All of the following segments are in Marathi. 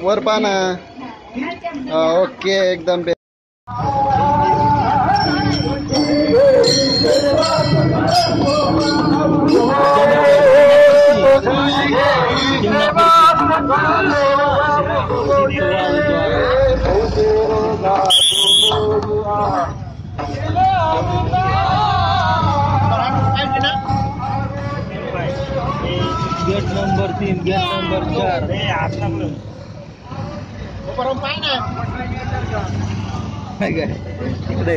वर पाना ओके एकदम गेट नंबर 3 गेट नंबर 4 इकडे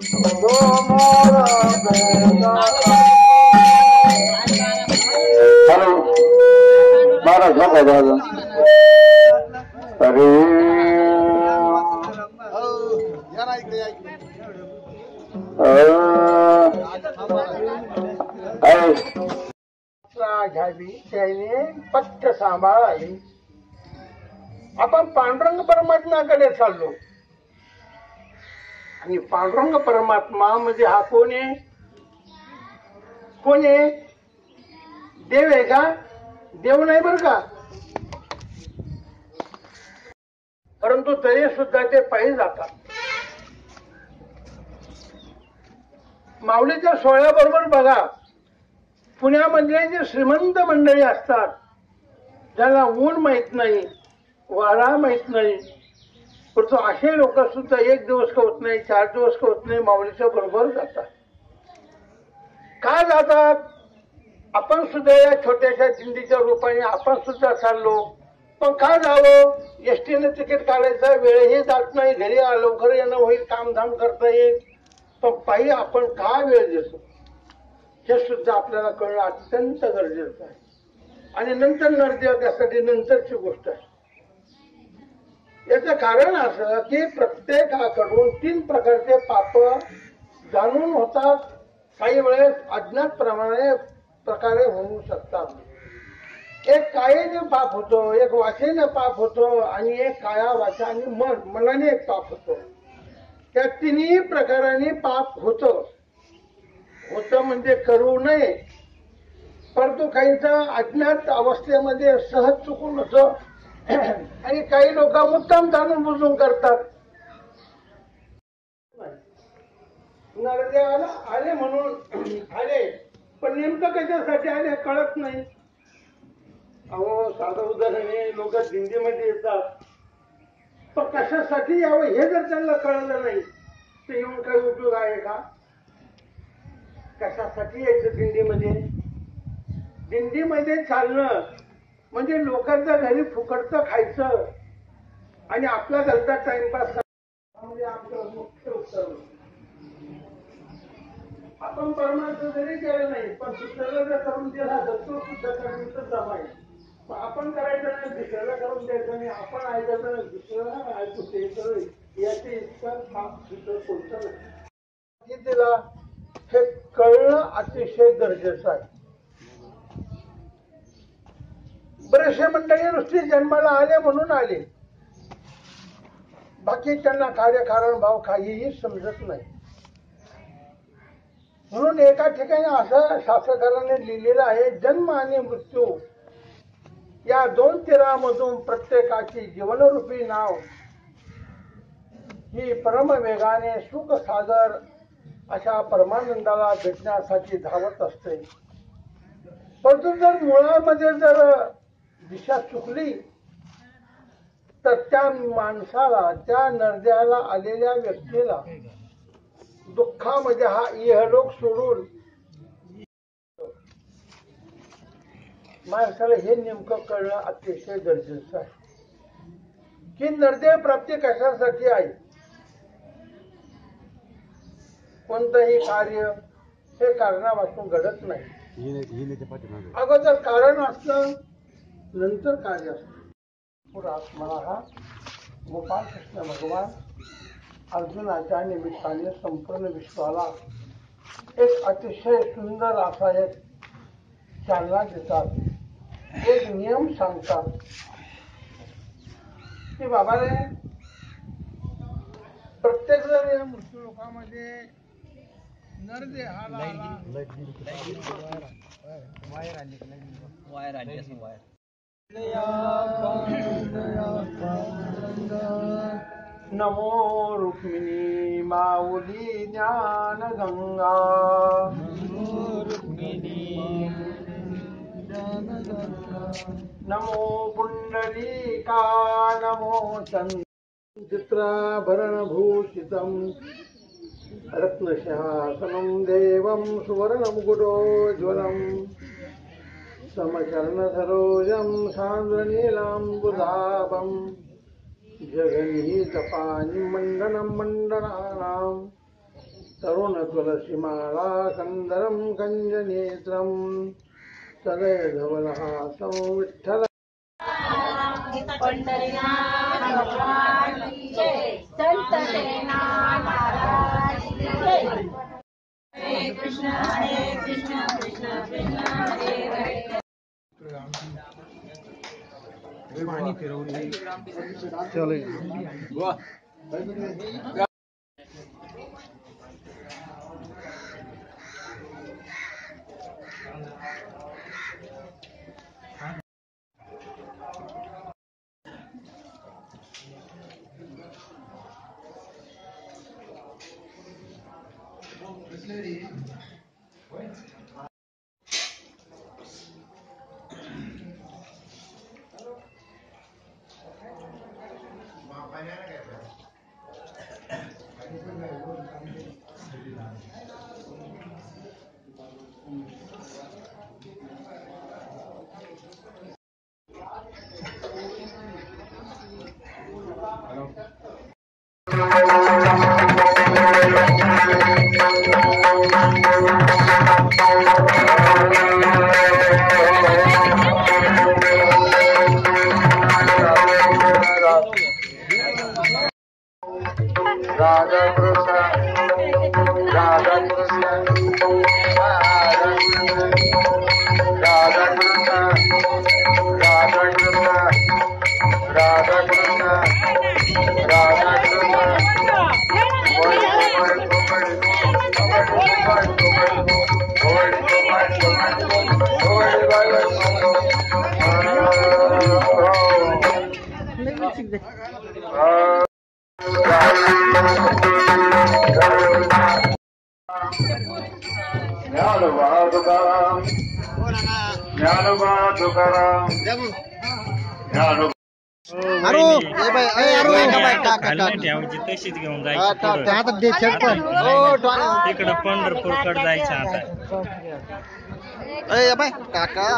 हॅलो महाराज नका दादा अरे या ना इकडे या इकडे. घ्यावी त्याने पट्ट सांभाळावी. आपण पांडुरंग परमात्म्याकडे चाललो आणि पांडुरंग परमात्मा म्हणजे हा कोण आहे? कोण आहे? देव आहे का? देव नाही बर का, परंतु तरी सुद्धा ते पायी जातात. माऊलीच्या सोहळ्याबरोबर बघा, पुण्यामधले जे श्रीमंत मंडळी असतात ज्याला ऊन माहित नाही, वारा माहित नाही, परंतु असे लोक सुद्धा एक दिवस का होत नाही, 4 दिवस का होत नाही, माऊलीच्या बरोबर जातात. का जातात? आपण सुद्धा या छोट्याशा दिंडीच्या रूपाने आपण सुद्धा चाललो, पण का जावं? एसटीने तिकीट काढायचं, वेळही जात नाही, घरी लवकर येणं होईल, कामधाम करता येईल, पण पायी आपण का वेळ देतो हे सुद्धा आपल्याला कळणं अत्यंत गरजेचं आहे. आणि नंतर नर्दे त्यासाठी नंतरची गोष्ट आहे. याचं कारण असं की प्रत्येकाकडून 3 प्रकारचे पाप जाणून होतात, काही वेळेस अज्ञात प्रकारे होऊ शकतात. एक कायेने पाप होतो, एक वाचेने पाप होतो, आणि एक काया वाचा आणि मनाने एक पाप होतो. त्या 3ही प्रकाराने पाप होतं म्हणजे करू नये, परंतु काहींचा अज्ञात अवस्थेमध्ये सहज चुकून होतं आणि काही लोक मुद्दाम जाणून बुजून करतात. नरदेवाला आले म्हणून आले, पण नेमकं कशासाठी आले कळत नाही. अहो साधं उदाहरण आहे, लोक दिंडीमध्ये येतात, पण कशासाठी यावं हे जर त्यांना कळलं नाही तर येऊन काही उपयोग आहे का? कशासाठी यायचं दिंडीमध्ये? दिंडीमध्ये चालणं म्हणजे लोकांच्या घरी फुकटचं खायचं आणि आपला घरचा टाइमपास म्हणजे आपलं मुख्य उत्तर. आपण परमार्थ जरी केलं नाही, पण दुसऱ्याला जर करून दिला तर तो सुद्धा करण्याचं जमाय. आपण करायचं नाही, दुसऱ्याला करून द्यायचं नाही, आपण ऐकायचं नाही, दुसऱ्याला ऐकू द्यायचं, याचे इतकं पाप सुद्धा कोणतं नाही. तिला हे कळणं अतिशय गरजेचं आहे. बरेचसे मंडळी नुसती जन्माला आले म्हणून आले, बाकी त्यांना कार्यकारण भाव काहीही समजत नाही. म्हणून एका ठिकाणी असं शास्त्रकाराने लिहिलेलं आहे, जन्म आणि मृत्यू या 2 तीरामधून प्रत्येकाची जीवनरूपी नाव ही परमवेगाने सुख सागर अशा परमानंदाला भेटण्यासाठी धावत असते. परंतु जर मुळामध्ये जर दिशा चुकली तर त्या माणसाला, त्या नरद्याला आलेल्या व्यक्तीला दुःखामध्ये हा इहलोक सोडून माणसाला हे नेमकं कळणं अतिशय गरजेचं आहे की नरदेव प्राप्ती कशासाठी आहे. कोणतंही कार्य हे कारणापासून घडत नाही. अगोदर कारण असतं, नंतर कार्य असतं. पुरात मला हा गोपाळ कृष्ण भगवान अर्जुनाच्या निमित्ताने संपूर्ण विश्वाला एक अतिशय सुंदर असा एक चालना देतात, एक नियम सांगतात की बाबा रे, प्रत्येक जण या मृत्यू लोकामध्ये नरदेहाला नमो रुक्मिणी माऊली ज्ञान गंगा, नमो पुंडलीका, नमो चित्राभरणभूषितं रत्नसिंहासनं देवं सुवर्णमुकुटोज्ज्वलं समचरणसरोजं सान्द्रनीलाम्बुधाभं जगन्निहितपाणिं मण्डनं मण्डनानां तरुण तुलसीमाला कंदरम कंजनेत्रम सदय धवलहासं विठ्ठल पंढरीनाथ भगवान की जय, संत शेनाथ महाराज की जय। हरे कृष्ण कृष्ण कृष्ण हरे हरे। तशीच घेऊन जायची तिकडं पंढरपूरकडे जायचं आता काका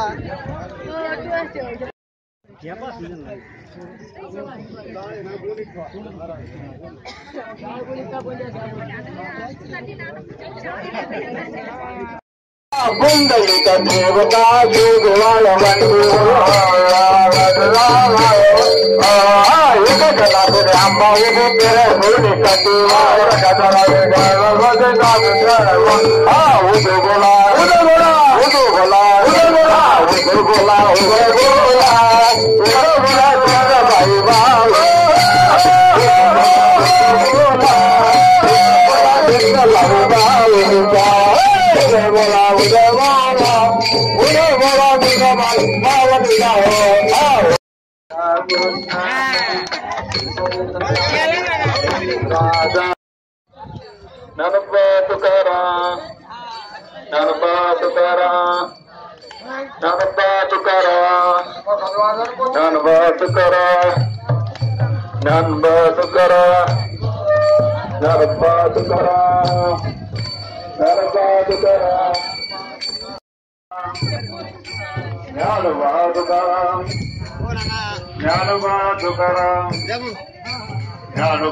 कुंडलिक देवता जोगवाळ आंबा ज्ञानोबा तुकाराम ज्ञानोबा तुकाराम ज्ञानोबा तुकाराम ज्ञानोबा तुकाराम ज्ञानोबा तुकाराम ज्ञानोबा तुकाराम ज्ञानोबा तुकाराम ज्ञानोबा तुकाराम ज्ञानोबा तुकाराम ज्ञानोबा